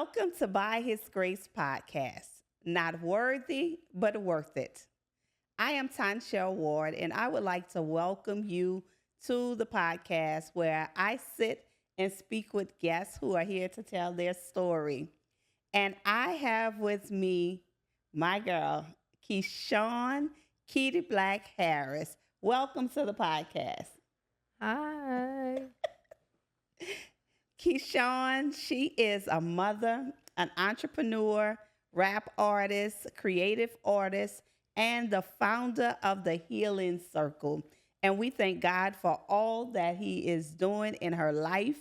Welcome to By His Grace podcast. Not worthy, but worth it. I am Tansha Ward, and I would like to welcome you to the podcast where I sit and speak with guests who are here to tell their story. And I have with me my girl, Keshawn Keedy Black Harris. Welcome to the podcast. Hi. Keshawn, she is a mother, an entrepreneur, rap artist, creative artist, and the founder of the Healing Circle. And we thank God for all that He is doing in her life.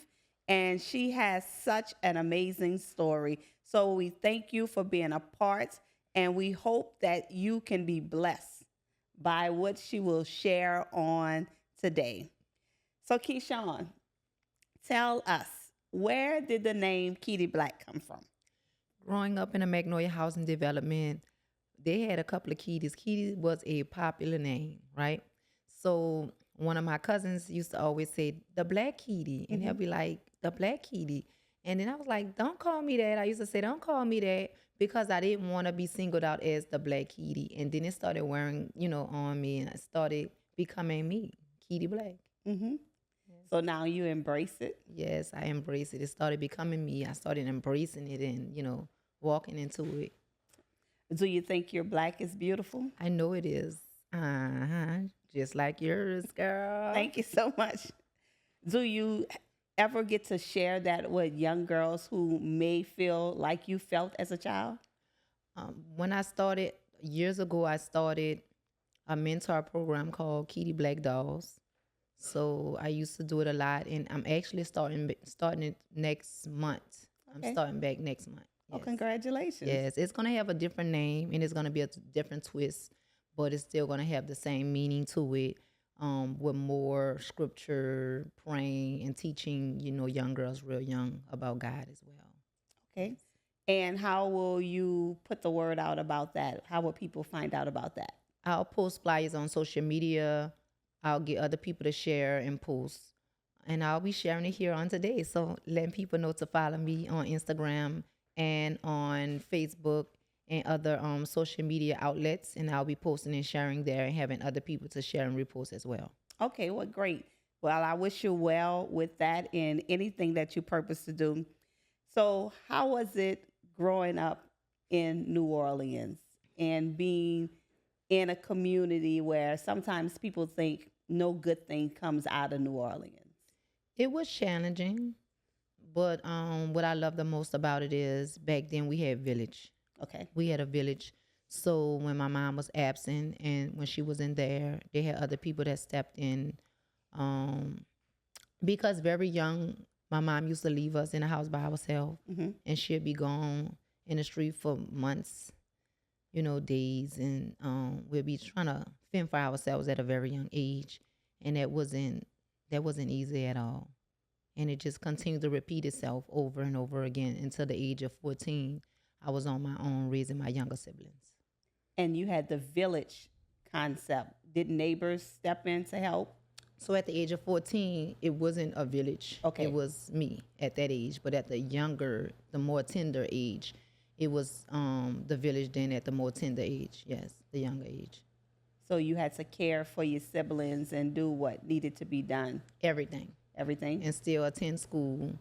And she has such an amazing story. So we thank you for being a part, and we hope that you can be blessed by what she will share on today. So, Keshawn, tell us, where did the name Keedy Black come from? Growing up in a Magnolia housing development, they had a couple of Keedys. Keedy was a popular name, right? So one of my cousins used to always say, the Black Keedy. And he'll be like, the Black Keedy. And then I was like, don't call me that. I used to say, don't call me that because I didn't want to be singled out as the Black Keedy. And then it started wearing, on me, and I started becoming me, Keedy Black. Mm-hmm. So now you embrace it? Yes, I embrace it. It started becoming me. I started embracing it and, walking into it. Do you think your black is beautiful? I know it is. Just like yours, girl. Thank you so much. Do you ever get to share that with young girls who may feel like you felt as a child? When I started, years ago, I started a mentor program called Keedy Black Dolls. So I used to do it a lot, and I'm actually starting it next month. Okay. I'm starting back next month. Oh, Yes. congratulations. Yes, it's going to have a different name, and it's going to be a different twist, but it's still going to have the same meaning to it, with more scripture, praying, and teaching, young girls real young about God as well. Okay. And how will you put the word out about that? How will people find out about that? I'll post flyers on social media. I'll get other people to share and post. And I'll be sharing it here on today. So letting people know to follow me on Instagram and on Facebook and other social media outlets. And I'll be posting and sharing there and having other people to share and repost as well. Okay, well, great. Well, I wish you well with that and anything that you purpose to do. So, how was it growing up in New Orleans and being in a community where sometimes people think no good thing comes out of New Orleans? It was challenging, but what I love the most about it is back then we had village. Okay. We had a village. So when my mom was absent and when she wasn't there, they had other people that stepped in. Because very young, my mom used to leave us in the house by ourselves, and she'd be gone in the street for months, days, and we'll be trying to fend for ourselves at a very young age, and that wasn't easy at all, and it just continued to repeat itself over and over again until the age of 14. I was on my own raising my younger siblings. And you had the village concept. Did neighbors step in to help? So at the age of 14, it wasn't a village. Okay. It was me at that age, but at the more tender age, it was the village. Then at the more tender age, yes, the younger age. So you had to care for your siblings and do what needed to be done. Everything. Everything. And still attend school.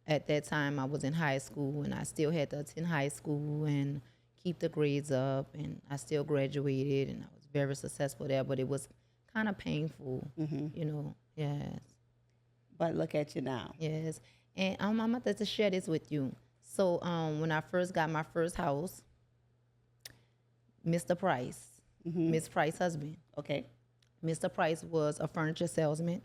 At that time, I was in high school, and I still had to attend high school and keep the grades up, and I still graduated, and I was very successful there, but it was kind of painful, yes. But look at you now. Yes. And I'm about to share this with you. So when I first got my first house, Mr. Price, Miss Price's husband, Okay. Mr. Price was a furniture salesman,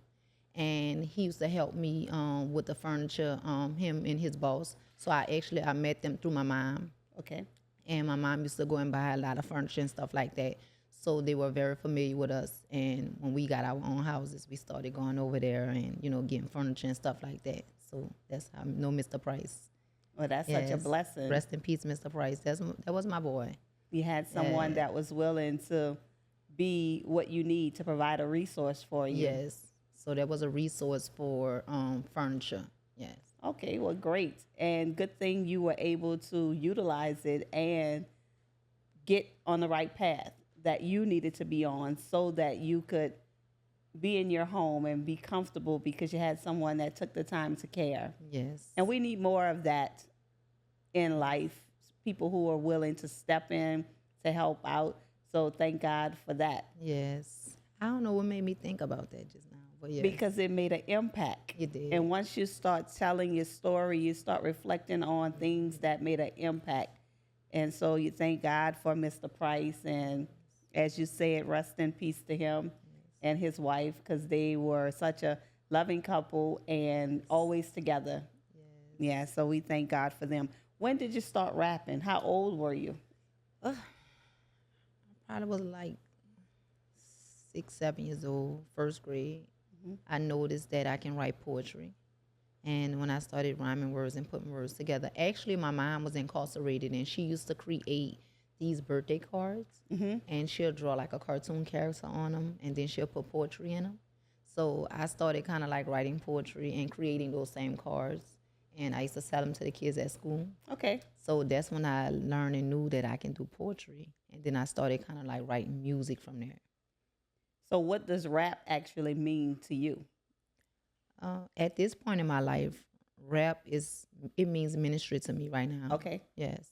and he used to help me with the furniture, him and his boss. So I met them through my mom, Okay. and my mom used to go and buy a lot of furniture and stuff like that. So they were very familiar with us. And when we got our own houses, we started going over there and, getting furniture and stuff like that. So that's how I know Mr. Price. Well, that's such a blessing. Rest in peace, Mr. Price. That was my boy. You had someone that was willing to be what you need to provide a resource for you. Yes. So that was a resource for furniture. Yes. Okay, well, great. And good thing you were able to utilize it and get on the right path that you needed to be on so that you could be in your home and be comfortable because you had someone that took the time to care. Yes. And we need more of that in life, people who are willing to step in to help out. So thank God for that Yes. I don't know what made me think about that just now, but yes, because it made an impact. it did. And once you start telling your story, you start reflecting on things that made an impact. And so you thank God for Mr. Price. And as you said, rest in peace to him and his wife because they were such a loving couple and always together. Yeah, so we thank God for them. When did you start rapping? How old were you? Ugh, probably was like 6, 7 years old, first grade. I noticed that I can write poetry. And when I started rhyming words and putting words together, actually, my mom was incarcerated and she used to create these birthday cards. And she'll draw like a cartoon character on them and then she'll put poetry in them. So I started kind of like writing poetry and creating those same cards. And I used to sell them to the kids at school. Okay. So that's when I learned and knew that I can do poetry. And then I started kind of like writing music from there. So what does rap actually mean to you? At this point in my life, it means ministry to me right now. Okay. Yes.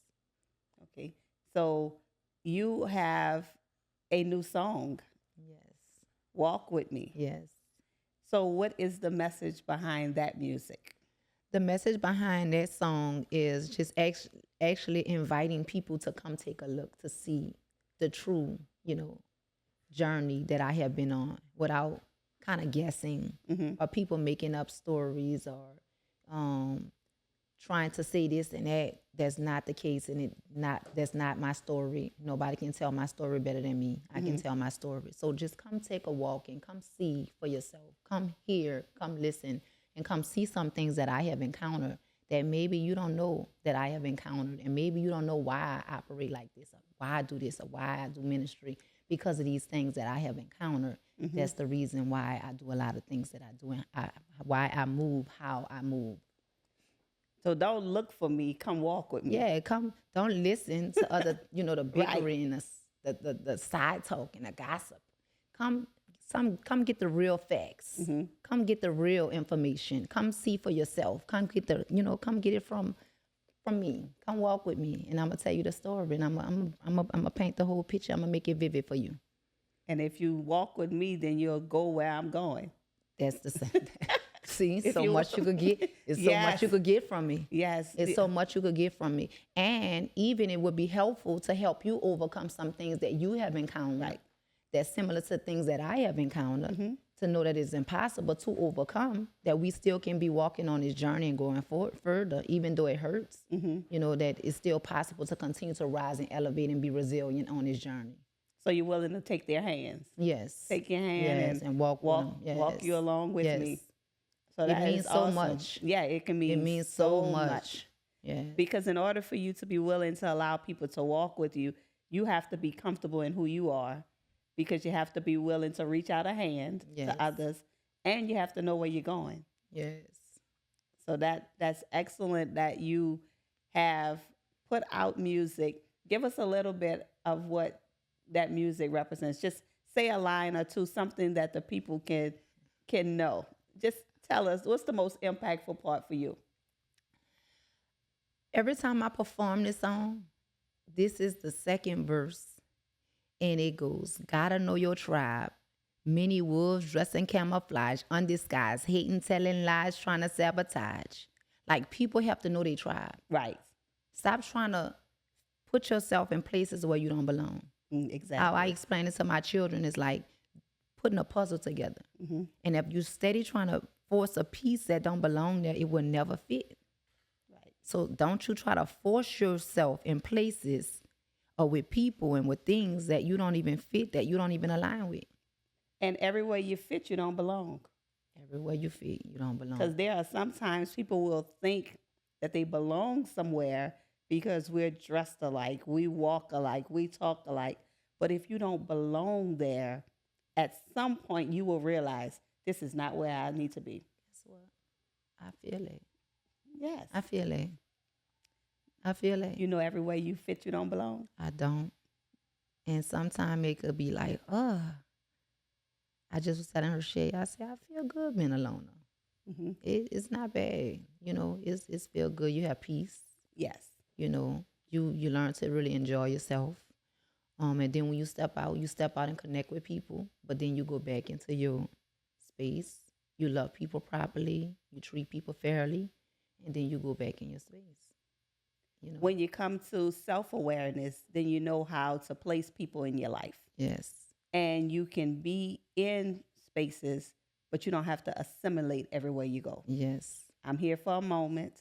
Okay. So you have a new song, Yes. Walk With Me. Yes. So what is the message behind that music? The message behind that song is just actually inviting people to come take a look to see the true, journey that I have been on without kind of guessing or people making up stories or trying to say this and that. That's not the case, and that's not my story. Nobody can tell my story better than me. I can tell my story. So just come take a walk and come see for yourself. Come hear, come listen, and come see some things that I have encountered that maybe you don't know that I have encountered, and maybe you don't know why I operate like this, or why I do this, or why I do ministry, because of these things that I have encountered. That's the reason why I do a lot of things that I do, and why I move how I move. So don't look for me. Come walk with me. Yeah, come. Don't listen to other, the Right. bickering, the side talk, and the gossip. Come, come get the real facts. Come get the real information. Come see for yourself. Come get come get it from me. Come walk with me, and I'm gonna tell you the story, and I'm gonna paint the whole picture. I'm gonna make it vivid for you. And if you walk with me, then you'll go where I'm going. That's the same. See, If so you- much you could get. It's so much Yes. you could get from me. Yes. It's so much you could get from me. And even it would be helpful to help you overcome some things that you have encountered Right. that's similar to things that I have encountered, to know that it's impossible to overcome, that we still can be walking on this journey and going forward further, even though it hurts, that it's still possible to continue to rise and elevate and be resilient on this journey. So you're willing to take their hands. Yes. Take your hand Yes, and walk with them. Yes. walk you along with Yes. me. So It that means is so awesome. much. Yeah, it can mean It means so much. Yeah. Because in order for you to be willing to allow people to walk with you, you have to be comfortable in who you are because you have to be willing to reach out a hand Yes. to others and you have to know where you're going. Yes. So that's excellent that you have put out music. Give us a little bit of what that music represents. Just say a line or two, something that the people can know. Just tell us, what's the most impactful part for you? Every time I perform this song, this is the second verse. And it goes, gotta know your tribe. Many wolves dressed in camouflage, undisguised, hating, telling lies, trying to sabotage. Like, people have to know their tribe. Right. Stop trying to put yourself in places where you don't belong. Exactly. How I explain it to my children is like putting a puzzle together. And if you steady trying to force a piece that don't belong there, it will never fit. Right. So don't you try to force yourself in places or with people and with things that you don't even fit, that you don't even align with. And everywhere you fit, you don't belong. Everywhere you fit, you don't belong. Because there are sometimes people will think that they belong somewhere because we're dressed alike, we walk alike, we talk alike. But if you don't belong there, at some point you will realize this is not where I need to be. Guess what? I feel it. Yes. I feel it. I feel it. You know, everywhere you fit, you don't belong. I don't. And sometimes it could be like, I just was telling her shit. I said, I feel good being alone. Hmm. It's not bad. It's feel good. You have peace. Yes. You learn to really enjoy yourself. And then when you step out and connect with people, but then you go back into your space. You love people properly. You treat people fairly, and then you go back in your space. When you come to self awareness, then you know how to place people in your life. Yes, And you can be in spaces, but you don't have to assimilate everywhere you go. yes, I'm here for a moment.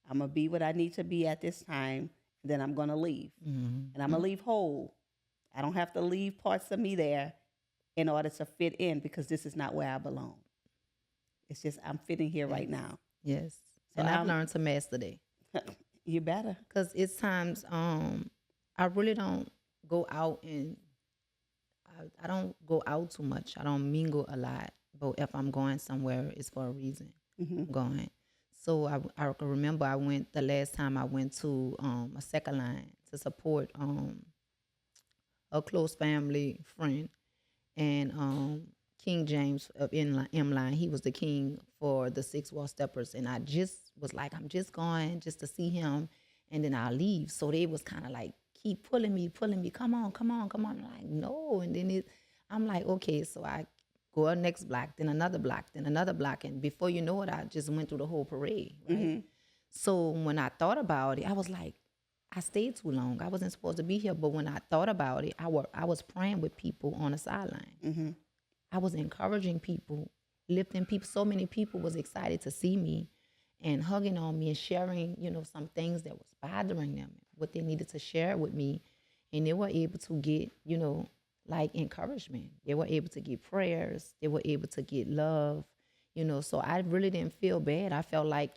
I'm going to be what I need to be at this time. Then I'm going to leave. mm-hmm. And I'm going to leave whole. I don't have to leave parts of me there in order to fit in because this is not where I belong. It's just I'm fitting here right Yes, now. yes. So And I've learned to master that. You better. Because it's times I really don't go out and I don't go out too much. I don't mingle a lot. But if I'm going somewhere, it's for a reason. Hmm. I'm going. So I can remember I went the last time I went to a second line to support a close family friend. And King James of M line, he was the king for the Six Wall Steppers. And I just was like, I'm just going just to see him, and then I'll leave. So they was kind of like keep pulling me, come on, come on, come on. I'm like, no. And then I'm like, okay. So I go a next block, then another block, then another block, and before you know it, I just went through the whole parade, right? Hmm. So when I thought about it, I was like, I stayed too long. I wasn't supposed to be here. But when I thought about it, I was praying with people on the sideline. Hmm. I was encouraging people, lifting people. So many people was excited to see me and hugging on me and sharing, some things that was bothering them, what they needed to share with me. And they were able to get, like encouragement. They were able to get prayers. They were able to get love, So I really didn't feel bad. I felt like,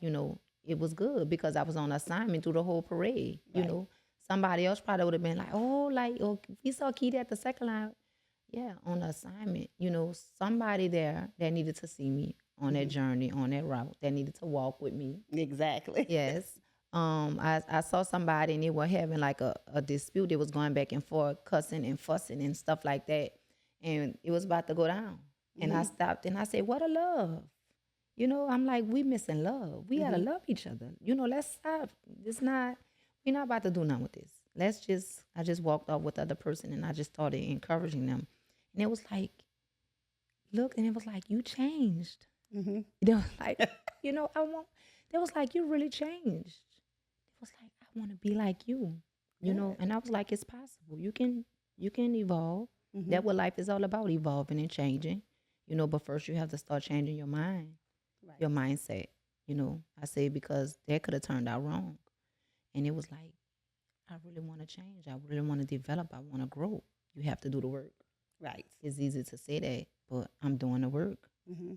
it was good because I was on assignment through the whole parade, Right. Somebody else probably would have been like, oh, we saw Keedy at the second line. Yeah, on assignment, somebody there that needed to see me on that journey, on that route, that needed to walk with me. Exactly. Yes. I saw somebody and they were having like a dispute. It was going back and forth, cussing and fussing and stuff like that. And it was about to go down. And I stopped and I said, what a love. I'm like, we missing love. We gotta love each other. Let's stop. We're not about to do nothing with this. I just walked off with the other person and I just started encouraging them. And it was like, look, and it was like, you changed. Hmm. They was like, they was like, you really changed. It was like, I want to be like you, and I was like, it's possible. You can evolve. Hmm. That's what life is all about, evolving and changing. But first you have to start changing your mind, Right. your mindset. I say because that could have turned out wrong. And it was like, I really want to change. I really want to develop. I want to grow. You have to do the work. Right. It's easy to say that, but I'm doing the work, Hmm.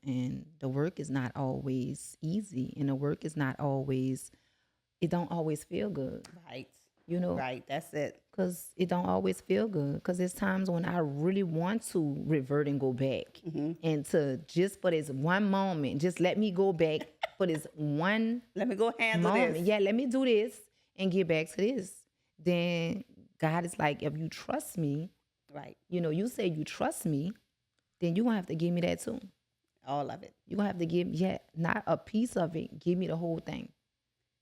and the work is not always easy, and the work is not always, it don't always feel good, Right. you know, Right. That's it. because it don't always feel good, because there's times when I really want to revert and go back and to just for this one moment, just let me go back for this one Let me go handle moment. this. Yeah, let me do this and get back to this. Then God is like, if you trust me, Right. you say you trust me, then you're going to have to give me that too. All of it. You're going to have to give, not a piece of it. Give me the whole thing.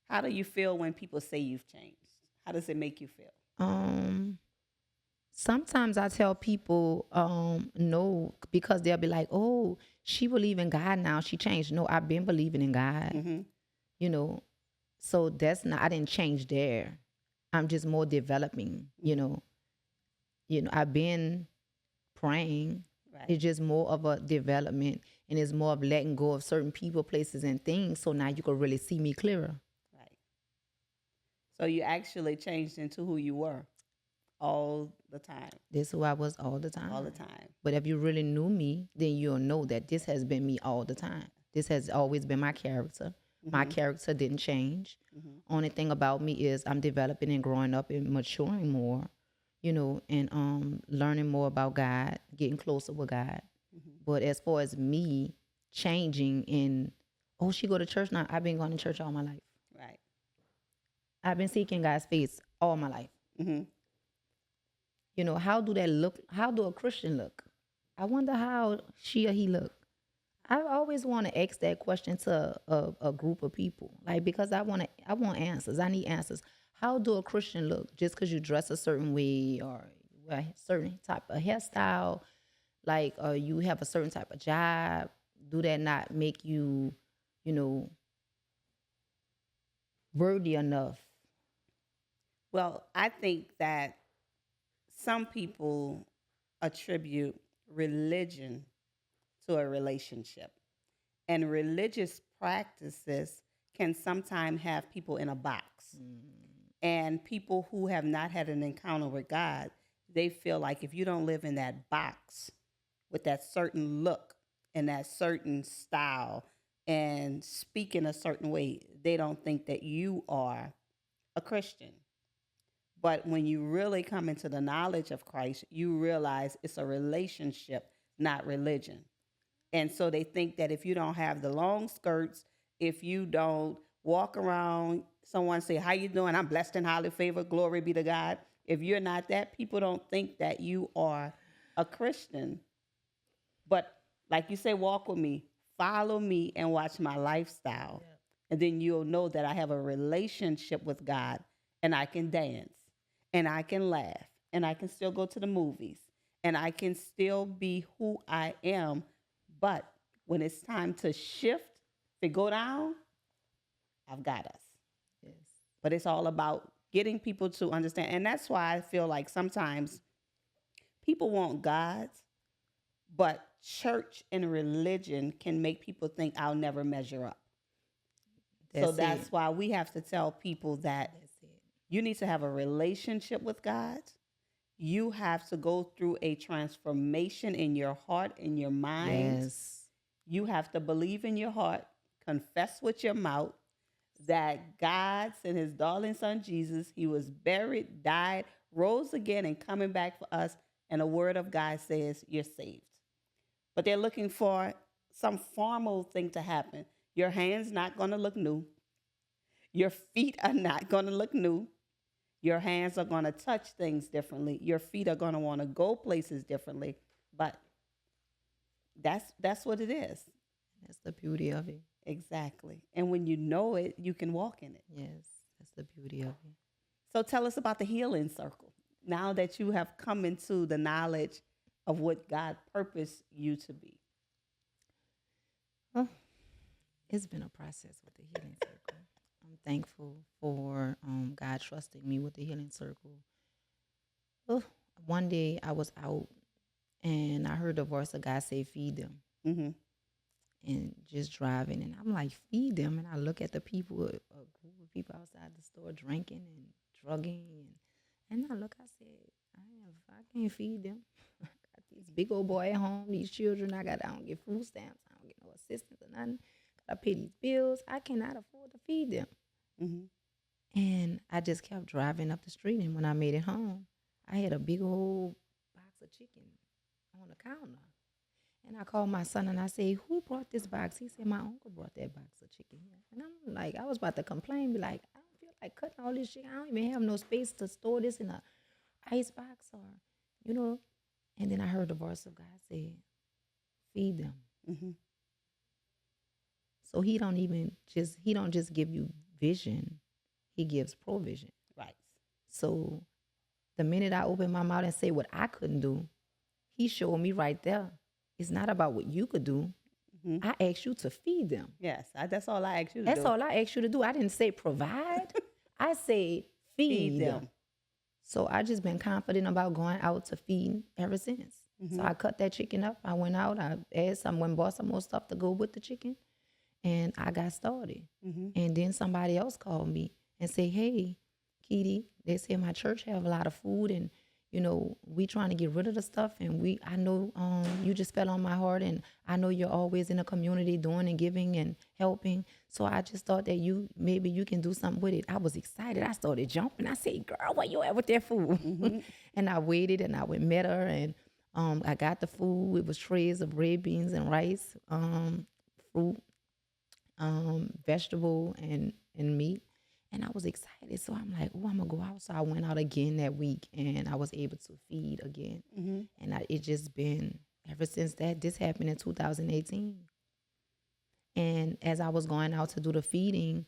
How do you feel when people say you've changed? How does it make you feel? Sometimes I tell people, no, because they'll be like, oh, she believe in God now. She changed. No, I've been believing in God, Hmm. So that's not, I didn't change there. I'm just more developing, I've been praying. Right. It's just more of a development, and it's more of letting go of certain people, places, and things. So now you can really see me clearer. Right. So you actually changed into who you were all the time. This is who I was all the time. All the time. But if you really knew me, then you'll know that this has been me all the time. This has always been my character. My character didn't change. Only thing about me is I'm developing and growing up and maturing more, and learning more about God, getting closer with God. But as far as me changing in, Oh, she go to church now. I've been going to church all my life. Right. I've been seeking God's face all my life. Mm-hmm. You know, how do that look? How do a Christian look? I wonder how she or he look. I always want to ask that question to a group of people, like because I want answers. I need answers. How do a Christian look? Just because you dress a certain way or you wear a certain type of hairstyle, like or you have a certain type of job, do that not make you, you know, worthy enough? Well, I think that some people attribute religion to a relationship, and religious practices can sometimes have people in a box. And people who have not had an encounter with God, they feel like if you don't live in that box with that certain look and that certain style and speak in a certain way, they don't think that you are a Christian. But when you really come into the knowledge of Christ, you realize it's a relationship, not religion. And so they think that if you don't have the long skirts, if you don't walk around, someone say, "How you doing? I'm blessed and highly favored. Glory be to God." If you're not that, people don't think that you are a Christian. But like you say, walk with me, follow me, and watch my lifestyle. And then you'll know that I have a relationship with God and I can dance and I can laugh and I can still go to the movies and I can still be who I am. But when it's time to shift, to go down, I've got us. Yes. But it's all about getting people to understand. And that's why I feel like sometimes people want God, but church and religion can make people think I'll never measure up. So that's why we have to tell people that That's it. you need to have a relationship with God. You have to go through a transformation in your heart, in your mind. Yes. You have to believe in your heart, confess with your mouth that God sent his darling son Jesus. He was buried, died, rose again, and coming back for us. And the word of God says you're saved. But they're looking for some formal thing to happen. Your hands not going to look new. Your feet are not going to look new. Your hands are going to touch things differently. Your feet are going to want to go places differently. But that's what it is. That's the beauty of it. Exactly. And when you know it, you can walk in it. Yes. That's the beauty of it. So tell us about the healing circle. Now that you have come into the knowledge of what God purposed you to be. Well, it's been a process with the healing circle. I'm thankful for God trusting me with the healing circle. Oh, one day I was out and I heard the voice of God say, "Feed them." Mm-hmm. And just driving, and I'm like, "Feed them." And I look at the people, a group of people outside the store drinking and drugging, and I look, I said, I can't feed them. I got these big old boy at home, these children. I don't get food stamps. I don't get no assistance or nothing. Gotta pay these bills. I cannot afford to feed them. Mm-hmm. And I just kept driving up the street, and when I made it home, I had a big old box of chicken on the counter. And I called my son and I said, "Who brought this box?" He said, "My uncle brought that box of chicken here." And I'm like, I was about to complain, be like, "I don't feel like cutting all this chicken. I don't even have no space to store this in a ice box or, you know." And then I heard the voice of God say, "Feed them." Mm-hmm. So he don't just give you vision, he gives provision. Right. So the minute I opened my mouth and say what I couldn't do, he showed me right there. It's not about what you could do. Mm-hmm. I asked you to feed them. Yes, that's all I asked you to That's do. all I asked you to do. I didn't say provide. I said feed them. So I just been confident about going out to feed ever since. Mm-hmm. So I cut that chicken up. I went out. I went and bought some more stuff to go with the chicken. And I got started. Mm-hmm. And then somebody else called me and said, "Hey, Keedy, they say my church have a lot of food and, you know, we trying to get rid of the stuff. And I know you just fell on my heart. And I know you're always in the community doing and giving and helping. So I just thought that maybe you can do something with it." I was excited. I started jumping. I said, "Girl, where you at with that food?" Mm-hmm. And I waited and I went met her and I got the food. It was trays of red beans and rice, fruit, vegetable and meat. And I was excited. So I'm like, oh, I'm going to go out. So I went out again that week and I was able to feed again. And it just been, ever since that, this happened in 2018. And as I was going out to do the feeding,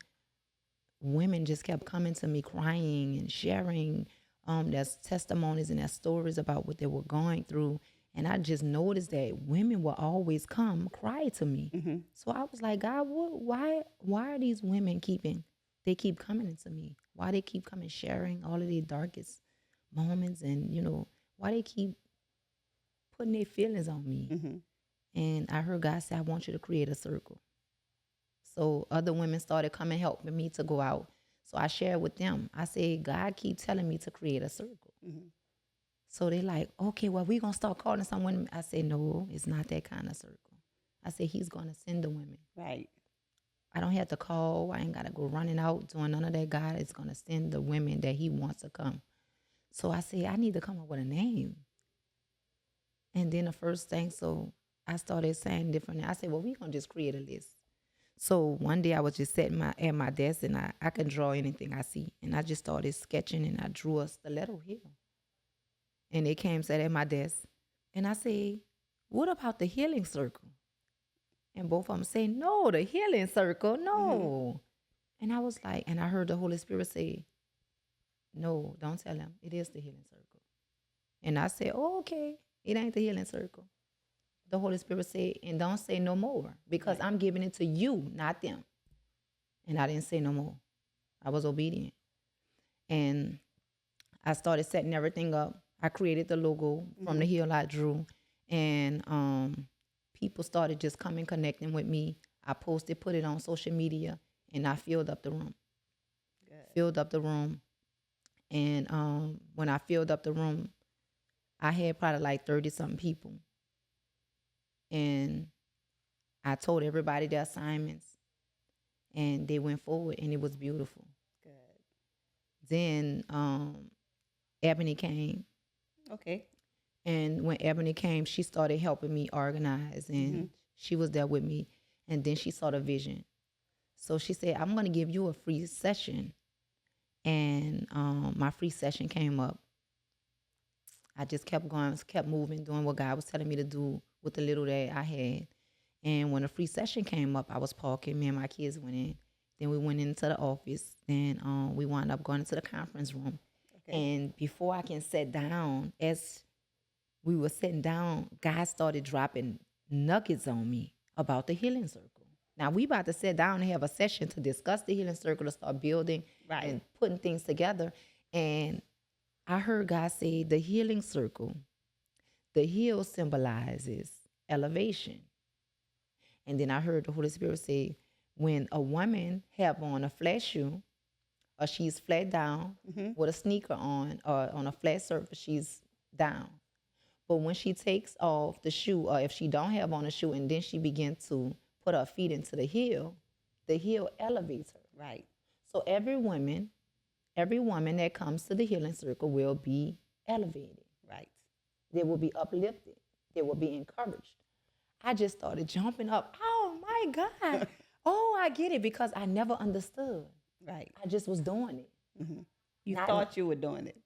women just kept coming to me crying and sharing their testimonies and their stories about what they were going through. And I just noticed that women will always come cry to me. So I was like, God, why are these women they keep coming into me? Why they keep coming sharing all of their darkest moments, and why they keep putting their feelings on me? And I heard God say, I want you to create a circle. So other women started coming helping me to go out. So I shared with them. I said, God keep telling me to create a circle. So they like, okay, well, we going to start calling some women. I said, no, it's not that kind of circle. I said, he's going to send the women. Right. I don't have to call. I ain't got to go running out doing none of that. God is going to send the women that he wants to come. So I said, I need to come up with a name. And then the first thing, so I started saying different. I said, well, we're going to just create a list. So one day I was just sitting at my desk, and I can draw anything I see. And I just started sketching, and I drew a stiletto hill. And they came, sat at my desk. And I said, what about the healing circle? And both of them say, no, the healing circle, no. And I was like, and I heard the Holy Spirit say, no, don't tell them. It is the healing circle. And I said, oh, okay, it ain't the healing circle. The Holy Spirit said, and don't say no more, because I'm giving it to you, not them. And I didn't say no more. I was obedient. And I started setting everything up. I created the logo from the hill I drew. And people started just coming, connecting with me. I posted, put it on social media, and I filled up the room. Filled up the room. And when I filled up the room, I had probably like 30-something people. And I told everybody their assignments, and they went forward, and it was beautiful. Good. Then Ebony came. Okay. And when Ebony came, she started helping me organize, and she was there with me. And then she saw the vision. So she said, I'm going to give you a free session. And my free session came up. I just kept going, kept moving, doing what God was telling me to do with the little that I had. And when the free session came up, I was parking. Me and my kids went in. Then we went into the office. Then we wound up going into the conference room. Okay. And before I can sit down, as we were sitting down, God started dropping nuggets on me about the healing circle. Now, we about to sit down and have a session to discuss the healing circle, to start building and putting things together. And I heard God say the healing circle, the heel symbolizes elevation. And then I heard the Holy Spirit say, when a woman have on a flat shoe, or she's flat down with a sneaker on, or on a flat surface, she's down. But when she takes off the shoe, or if she don't have on a shoe, and then she begins to put her feet into the heel elevates her. Right. So every woman that comes to the healing circle will be elevated. Right. They will be uplifted. They will be encouraged. I just started jumping up. Oh my God. Oh, I get it, because I never understood. Right. I just was doing it. You thought you were doing it.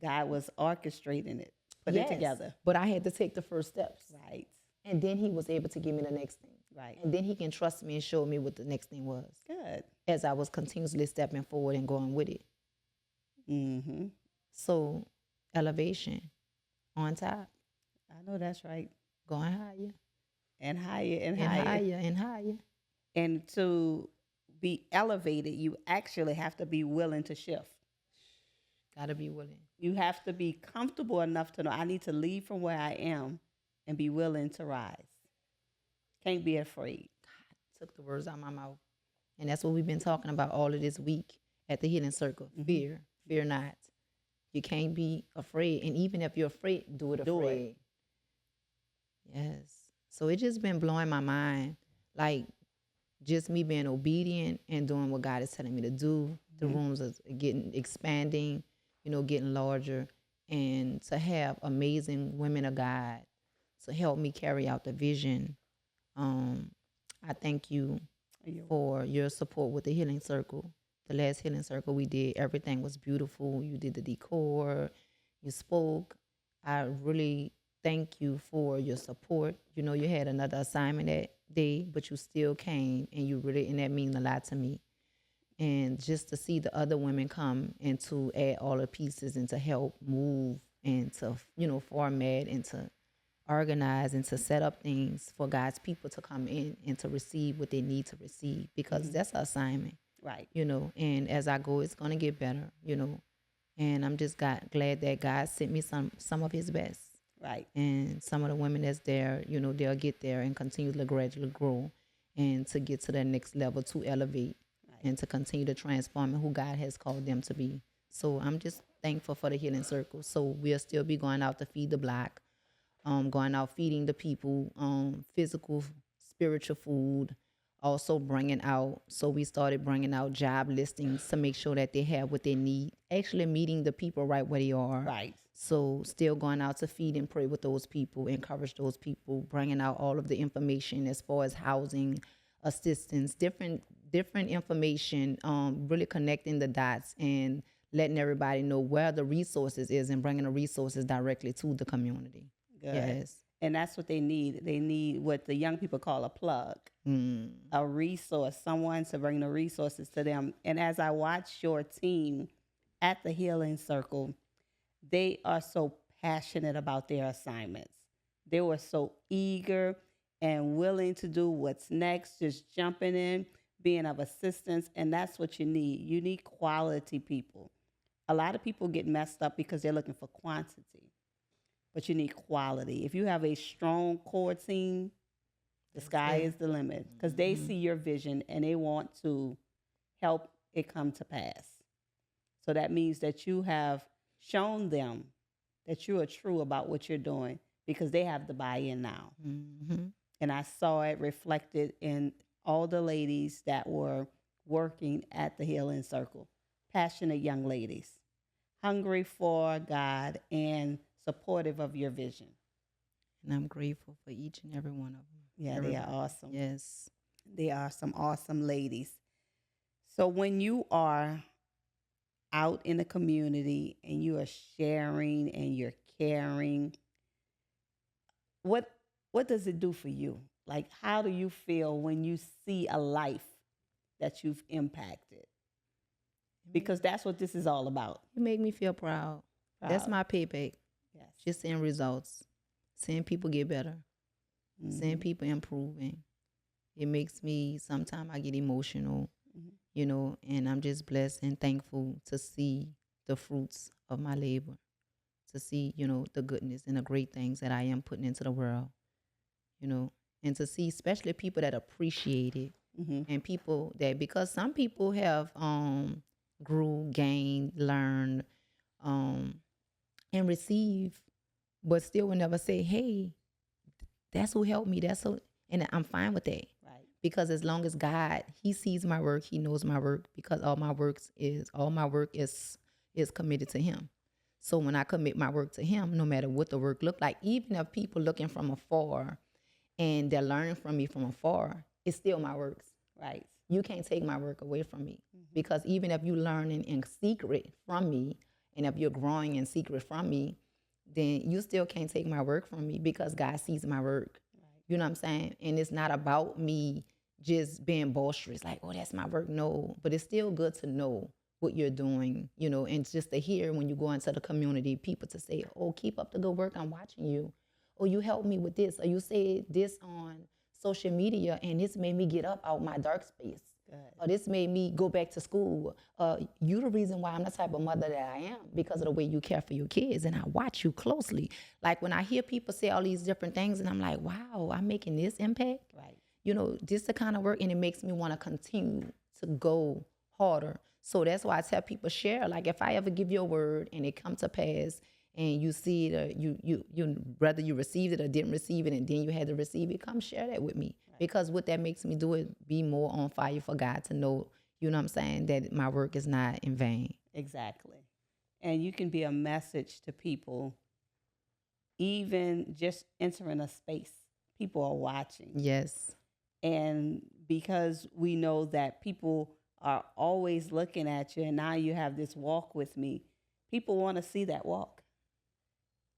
God was orchestrating it, putting it together. But I had to take the first steps. Right. And then he was able to give me the next thing. Right. And then he can trust me and show me what the next thing was. Good. As I was continuously stepping forward and going with it. So elevation on top. I know that's right. Going higher. And higher and, And higher. higher and higher. And to be elevated, you actually have to be willing to shift. Gotta be willing. You have to be comfortable enough to know I need to leave from where I am and be willing to rise. Can't be afraid. God took the words out of my mouth. And that's what we've been talking about all of this week at the Healing Circle. Fear. Fear not. You can't be afraid. And even if you're afraid, do it afraid. Yes. So it just been blowing my mind. Like, just me being obedient and doing what God is telling me to do. The rooms are expanding, getting larger. And to have amazing women of God to help me carry out the vision. I thank you You're for your support with the healing circle. The last healing circle we did, everything was beautiful. You did the decor, you spoke. I really thank you for your support. You know, you had another assignment that day, but you still came, and you really, and that means a lot to me. And just to see the other women come and to add all the pieces and to help move and to, you know, format and to organize and to set up things for God's people to come in and to receive what they need to receive, because that's an assignment, right. you know. And as I go, it's going to get better, you know. And I'm just glad that God sent me some of his best. Right. And some of the women that's there, you know, they'll get there and continue to gradually grow and to get to that next level, to elevate and to continue to transform who God has called them to be. So I'm just thankful for the healing circle. So we'll still be going out to feed the Black, going out feeding the people, physical, spiritual food, also bringing out. So we started bringing out job listings to make sure that they have what they need, actually meeting the people right where they are. Right. So still going out to feed and pray with those people, encourage those people, bringing out all of the information as far as housing, assistance, different information, really connecting the dots and letting everybody know where the resources is and bringing the resources directly to the community. Good. Yes. And that's what they need. They need what the young people call a plug, a resource, someone to bring the resources to them. And as I watch your team at the Healing Circle, they are so passionate about their assignments. They were so eager and willing to do what's next, just jumping in, being of assistance. And that's what you need. You need quality people. A lot of people get messed up because they're looking for quantity, but you need quality. If you have a strong core team, the sky is the limit, because they see your vision and they want to help it come to pass. So that means that you have shown them that you are true about what you're doing, because they have the buy-in now. And I saw it reflected in all the ladies that were working at the Healing Circle. Passionate young ladies, hungry for God and supportive of your vision. And I'm grateful for each and every one of them. Yeah, they are awesome. Yes. They are some awesome ladies. So when you are out in the community and you are sharing and you're caring, what does it do for you? Like, how do you feel when you see a life that you've impacted? Because that's what this is all about. You make me feel proud. That's my payback. Yes. Just seeing results, seeing people get better, seeing people improving. It makes me, sometimes I get emotional, you know, and I'm just blessed and thankful to see the fruits of my labor, to see, you know, the goodness and the great things that I am putting into the world, you know, and to see especially people that appreciate it and people that, because some people have grew, gained, learned, and receive, but still will never say, hey, that's who helped me. That's who, and I'm fine with that. Right. Because as long as God, he sees my work, he knows my work, because all my work is committed to him. So when I commit my work to him, no matter what the work look like, even if people looking from afar and they're learning from me from afar, it's still my works. Right. You can't take my work away from me, because even if you learning in secret from me, and if you're growing in secret from me, then you still can't take my work from me, because God sees my work. Right. You know what I'm saying? And it's not about me just being boisterous, like, oh, that's my work. No, but it's still good to know what you're doing, you know, and just to hear when you go into the community, people to say, oh, keep up the good work, I'm watching you. Or you helped me with this, or you said this on social media, and this made me get up out my dark space. Good. Or this made me go back to school. You the reason why I'm the type of mother that I am, because of the way you care for your kids, and I watch you closely. Like when I hear people say all these different things, and I'm like, wow, I'm making this impact. Right. You know, this the kind of work, and it makes me want to continue to go harder. So that's why I tell people, share. Like if I ever give you a word and it come to pass, and you see it, or you whether you received it or didn't receive it, and then you had to receive it, come share that with me. Right. Because what that makes me do is be more on fire for God, to know, you know what I'm saying, that my work is not in vain. Exactly. And you can be a message to people, even just entering a space. People are watching. Yes. And because we know that people are always looking at you, and now you have this walk with me, people want to see that walk.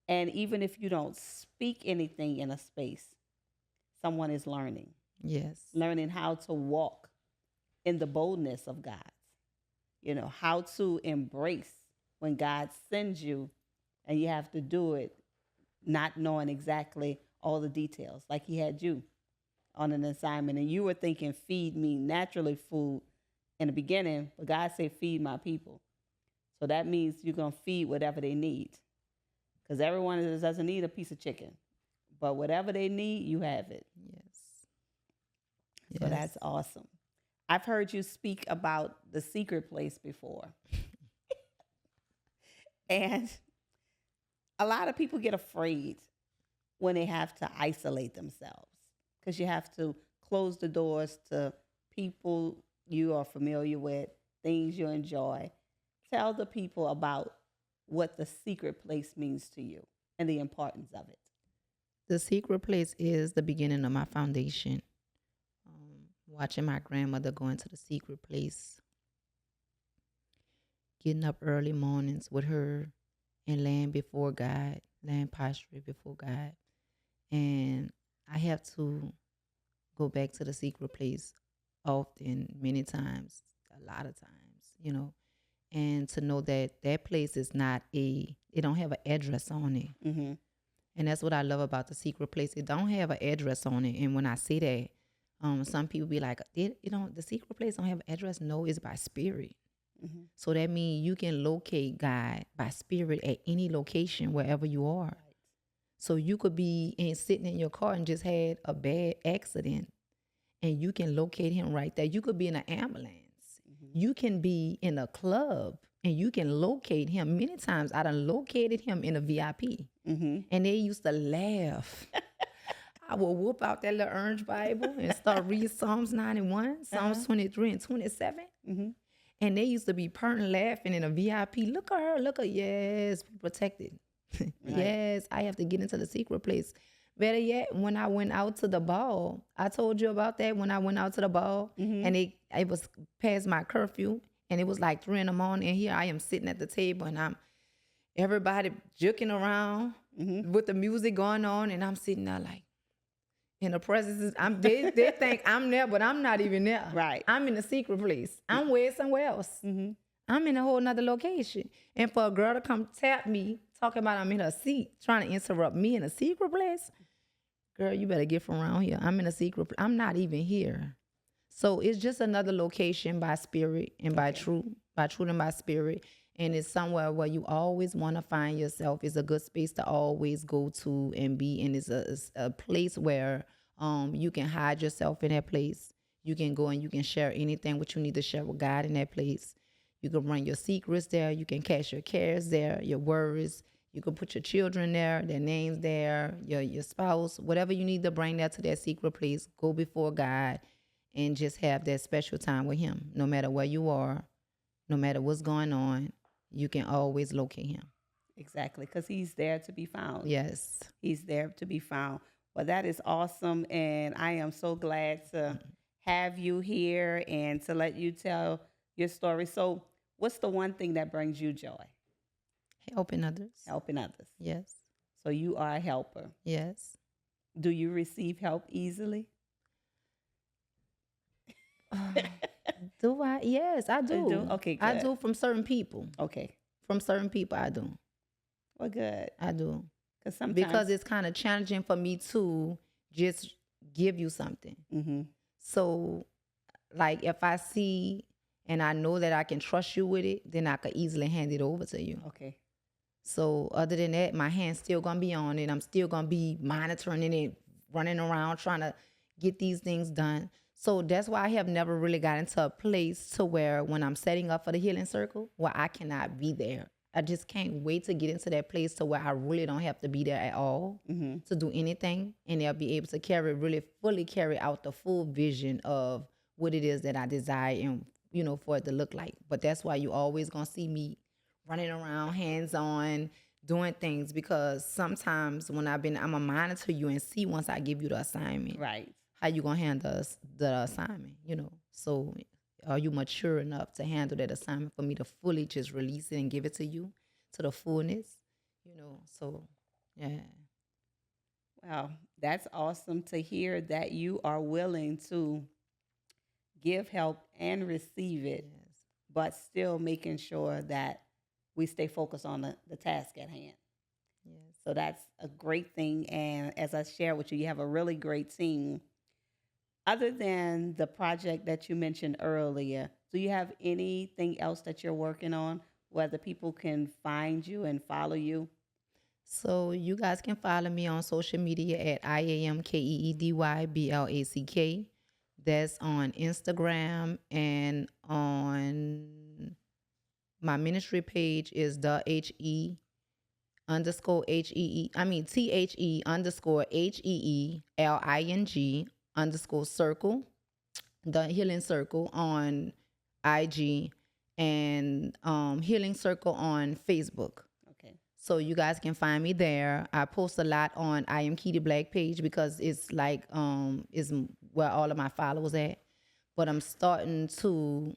And even if you don't speak anything in a space, someone is Yes. learning how to walk in the boldness of God, how to embrace when God sends you and you have to do it, not knowing exactly all the details, like He had you on an assignment and you were thinking, feed me naturally food in the beginning, but God said, feed my people. So that means you're going to feed whatever they need, because everyone doesn't need a piece of chicken, but whatever they need, you have it. Yes. So that's awesome. I've heard you speak about the secret place before. And a lot of people get afraid when they have to isolate themselves, because you have to close the doors to people you are familiar with, things you enjoy. Tell the people about what the secret place means to you and the importance of it. The secret place is the beginning of my foundation. Watching my grandmother go into the secret place, getting up early mornings with her and laying before God, laying prostrate before God. And I have to go back to the secret place often, many times, a lot of times, and to know that that place is not it don't have an address on it. Mm-hmm. And that's what I love about the secret place. It don't have an address on it. And when I say that, some people be like, the secret place don't have an address. No, it's by spirit. Mm-hmm. So that means you can locate God by spirit at any location, wherever you are. Right. So you could be sitting in your car and just had a bad accident, and you can locate Him right there. You could be in an ambulance. Mm-hmm. You can be in a club, and you can locate Him. Many times I done located Him in a VIP. Mm-hmm. And they used to laugh. I would whoop out that little orange Bible and start reading Psalms 91, Psalms 23 and 27. Mm-hmm. And they used to be purring laughing in a VIP. Look at her, yes, be protected. Right. Yes, I have to get into the secret place. Better yet, when I went out to the ball, I told you about that when I went out to the ball, mm-hmm. and it was past my curfew, and it was like 3 a.m. and here I am sitting at the table, and everybody juking around, mm-hmm. with the music going on, and I'm sitting there like, in the presence, they think I'm there, but I'm not even there. Right. I'm in a secret place. I'm way somewhere else. Mm-hmm. I'm in a whole nother location. And for a girl to come tap me, talking about I'm in her seat, trying to interrupt me in a secret place, girl, you better get from around here. I'm in a secret place. I'm not even here. So it's just another location by spirit and by truth and by spirit. And it's somewhere where you always want to find yourself. It's a good space to always go to and be. And it's a place where you can hide yourself in that place. You can go and you can share anything what you need to share with God in that place. You can run your secrets there. You can cast your cares there, your worries. You can put your children there, their names there, your spouse, whatever you need to bring there to that secret place. Go before God and just have that special time with Him. No matter where you are, no matter what's going on, you can always locate Him. Exactly, because He's there to be found. Yes. He's there to be found. Well, that is awesome, and I am so glad to have you here and to let you tell your story. So what's the one thing that brings you joy? Helping others. Helping others. Yes. So you are a helper. Yes. Do you receive help easily? Do I? Yes, I do. You do? Okay, good. I do from certain people. Okay. From certain people, I do. Well, good. I do. Sometimes because it's kind of challenging for me to just give you something. Mm-hmm. So, like, if I see and I know that I can trust you with it, then I could easily hand it over to you. Okay. So, other than that, my hand's still going to be on it. I'm still going to be monitoring it, running around trying to get these things done. So that's why I have never really got into a place to where when I'm setting up for the healing circle, where I cannot be there. I just can't wait to get into that place to where I really don't have to be there at all to do anything. And they'll be able to fully carry out the full vision of what it is that I desire and, for it to look like. But that's why you always going to see me running around, hands on, doing things, because sometimes when I'm going to monitor you and see once I give you the assignment. Right. how you gonna handle the assignment, you know. So are you mature enough to handle that assignment for me to fully just release it and give it to you to the fullness, you know? So yeah. Wow, that's awesome to hear that you are willing to give help and receive it, Yes. but still making sure that we stay focused on the task at hand. Yes. So that's a great thing. And as I shared with you, you have a really great team. Other than the project that you mentioned earlier, do you have anything else that you're working on, whether people can find you and follow you? So you guys can follow me on social media at IAMKEEDYBLACK. That's on Instagram, and on my ministry page is the THE_HEE_HEELING_circle, the Healing Circle on IG, and Healing Circle on Facebook. Okay. So you guys can find me there. I post a lot on I Am Keedy Black page because it's like is where all of my followers at. But I'm starting to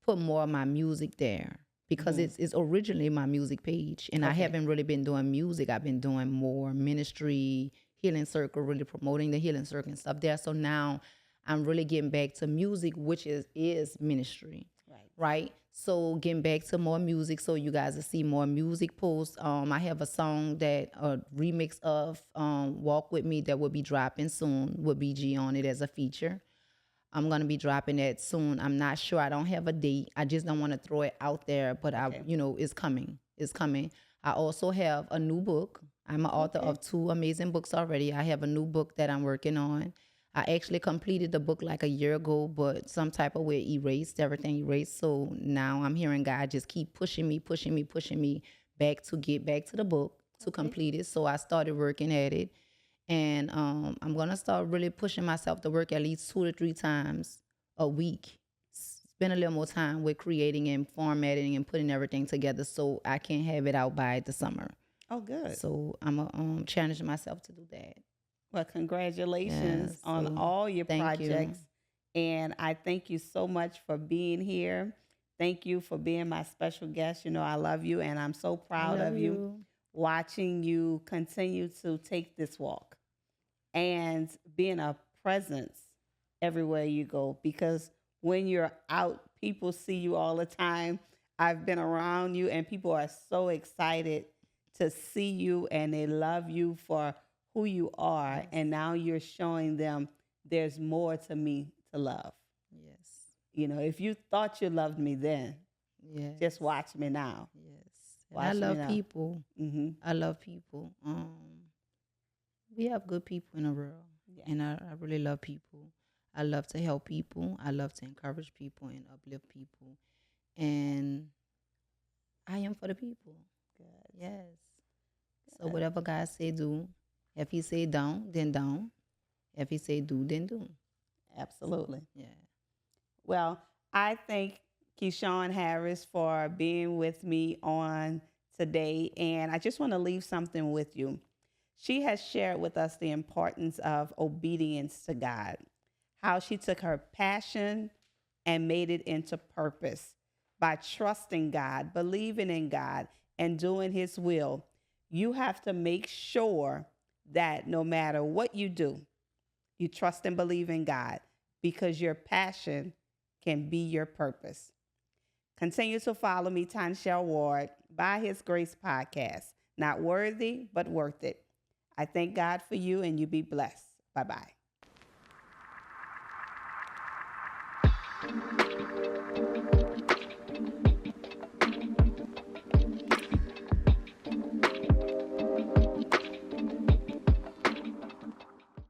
put more of my music there because Hmm. it's originally my music page, and I Okay. haven't really been doing music. I've been doing more ministry, healing circle, really promoting the healing circle and stuff there. So now I'm really getting back to music, which is ministry, Right. right? So getting back to more music, so you guys will see more music posts. I have a song that a remix of "Walk with Me" that will be dropping soon with BG on it as a feature. I'm gonna be dropping that soon. I'm not sure. I don't have a date. I just don't want to throw it out there, but Okay. it's coming. It's coming. I also have a new book. I'm an author Okay. of two amazing books already. I have a new book that I'm working on. I actually completed the book like a year ago, but some type of way everything erased. So now I'm hearing God just keep pushing me, pushing me, pushing me back to get back to the book to Okay. complete it. So I started working at it, and I'm gonna start really pushing myself to work at least 2 to 3 times a week. Spend a little more time with creating and formatting and putting everything together so I can have it out by the summer. Oh, good. So I'm challenging myself to do that. Well, Yeah. congratulations on So all your thank you. projects. And I thank you so much for being here. Thank you for being my special guest. You know, I love you and I'm so I proud love of you you. watching you continue to take this walk and being a presence everywhere you go. Because when you're out, people see you all the time. I've been around you, and people are so excited to see you and they love you for who you are. Yes. And now you're showing them there's more to me to love. Yes. You know, if you thought you loved me then, Yes. just watch me now. Yes. And I Watch me love now. people. Hmm. I love people. We have good people in the world, Yes. and I really love people. I love to help people. I love to encourage people and uplift people, and I am for the people. Good. Yes. So Good. whatever God say do, if He say don't, then don't. If He say do, then do. So Absolutely. yeah. Well, I thank Keshawn Harris for being with me on today. And I just want to leave something with you. She has shared with us the importance of obedience to God, how she took her passion and made it into purpose by trusting God, believing in God, and doing His will. You have to make sure that no matter what you do, you trust and believe in God because your passion can be your purpose. Continue to follow me, Tanshell Ward, by His Grace Podcast. Not worthy, but worth it. I thank God for you, and you be blessed. Bye bye.